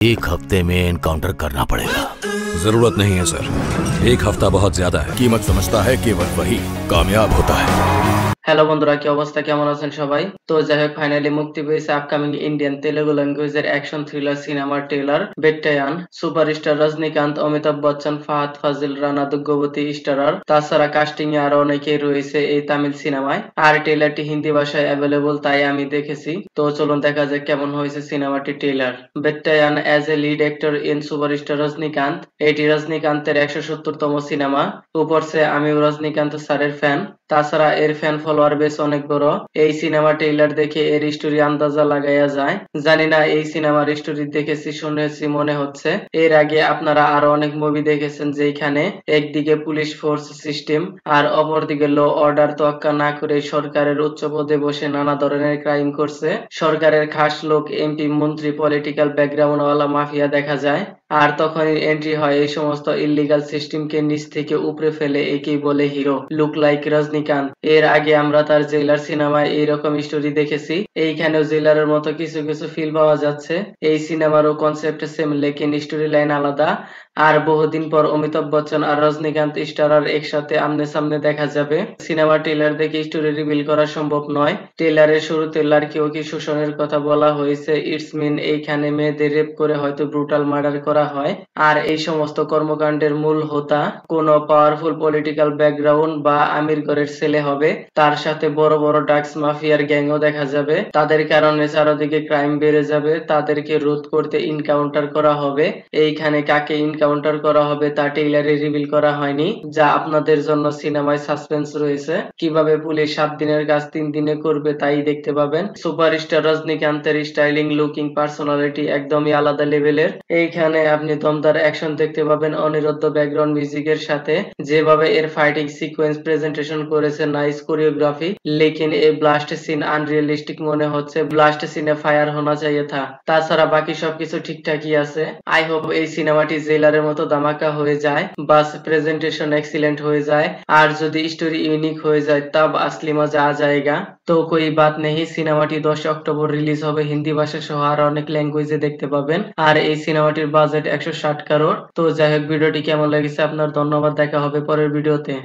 एक हफ्ते में एनकाउंटर करना पड़ेगा। जरूरत नहीं है सर, एक हफ्ता बहुत ज्यादा है। कीमत समझता है केवल वही कामयाब होता है। হ্যালো বন্ধুরা, কি অবস্থা, কেমন আছেন সবাই? তো যাই হোক, ফাইনালি মুক্তি পেয়েছে আপকামিং ইন্ডিয়ান তেলুগু ল্যাঙ্গুয়েজের অ্যাকশন থ্রিলার সিনেমার trailer Vettaiyan. Superstar Rajinikanth, Amitabh Bachchan, Fahadh Faasil, Rana Daggubati starer, তাছাড়া কাস্টিং এ আরো অনেকেই রয়েছে এই তামিল সিনেমায়। আর ট্রেলারটি হিন্দি ভাষায় অ্যাভেলেবল, তাই আমি দেখেছি। তো চলুন দেখা যাক কেমন হয়েছে সিনেমাটি trailer. Vettaiyan as a lead actor in superstar Rajinikanth. এটি রজনীকান্তের 170তম সিনেমা। উপর সে আমিও রজনীকান্ত স্যারের ফ্যান। তাছাড়া এর ফ্যান ফলোয়ার বেশ অনেক বড়। এই সিনেমা ট্রেইলার দেখে এর স্টোরি আন্দাজা লাগাইয়া যায়। জানি না, এই সিনেমার স্টোরি দেখেছি শুনেছি মনে হচ্ছে। এর আগে আপনারা আরো অনেক মুভি দেখেছেন যেখানে একদিকে পুলিশ ফোর্স সিস্টেম আর অপরদিকে ল অর্ডার তোয়াক্কা না করে সরকারের উচ্চ পদে বসে নানা ধরনের ক্রাইম করছে। সরকারের খাস লোক, এমপি, মন্ত্রী, পলিটিক্যাল ব্যাকগ্রাউন্ড ওয়ালা মাফিয়া দেখা যায়। আর তখনই এন্ট্রি হয় এই সমস্ত ইল্লিগাল সিস্টেমকে নিচ থেকে উপরে ফেলে, একেই বলে হিরো, লুক লাইক রজনীকান্ত। এর আগে আমরা তার জেলার সিনেমায় এইরকম স্টোরি দেখেছি। এইখানেও জেলারের মতো কিছু কিছু ফিল পাওয়া যাচ্ছে। এই সিনেমারও কনসেপ্ট সেম, লেকিন স্টোরি লাইন আলাদা। আর বহুদিন পর অমিতাভ বচ্চন আর রজনীকান্ত স্টারার একসাথে আমনে সামনে দেখা যাবে। সিনেমা ট্রেলার দেখে স্টোরি রিভিল করা সম্ভব নয়। ট্রেলারের শুরুতে লাড়কি ও কি শোষণের কথা বলা হয়েছে। ইটস মিন এইখানে মেয়েদের রেপ করে হয়তো ব্রুটাল মার্ডার করা হয়। আর এই সমস্ত কর্মকাণ্ডের মূল হোতা কোন পাওয়ারফুল পলিটিক্যাল ব্যাকগ্রাউন্ড বা আমির ঘরের ছেলে হবে। তার সাথে বড় বড় ড্রাগস মাফিয়ার গ্যাংও দেখা যাবে। তাদের কারণে চারদিকে ক্রাইম বেড়ে যাবে। তাদেরকে রোধ করতে ইনকাউন্টার করা হবে। এইখানে কাকে ইনকাউন্টার করা হবে তা ট্রেইলারে রিভিল করা হয়নি, যা আপনাদের জন্য সিনেমায় সাসপেন্স রয়েছে। কিভাবে পুলিশ 7 দিনের কাজ 3 দিনে করবে তাই দেখতে পাবেন। সুপারস্টার রজনীকান্তের স্টাইলিং, লুকিং, পার্সোনালিটি একদমই আলাদা লেভেলের। এইখানে আপনি দমদার অ্যাকশন দেখতে পাবেন অনিরুদ্ধ ব্যাকগ্রাউন্ড মিউজিকের সাথে। যেভাবে এর ফাইটিং সিকোয়েন্স প্রেজেন্টেশন করেছে, নাইস কোরিওগ্রাফি, লেকিন এই ব্লাস্ট সিন আনরিয়েলিস্টিক মনে হচ্ছে। ব্লাস্ট সিনে ফায়ার হোনা চাইয়ে থা। তাছাড়া বাকি সবকিছু ঠিকঠাকই আছে। আই হোপ এই সিনেমাটি জেলারের মতো ধামাকা হয়ে যায়, বাস প্রেজেন্টেশন এক্সিলেন্ট হয়ে যায়, আর যদি স্টোরি ইউনিক হয়ে যায় তব আসলি মজা আ যায়গা। তো কোই বাত নেই, সিনেমাটি 10 অক্টোবর রিলিজ হবে হিন্দি ভাষা সহ আর অনেক ল্যাঙ্গুয়েজে দেখতে পাবেন। আর এই সিনেমাটির বাজেট 160 কারোর। তো যাই হোক, ভিডিওটি কেমন লেগেছে আপনার, ধন্যবাদ। দেখা হবে পরের ভিডিওতে।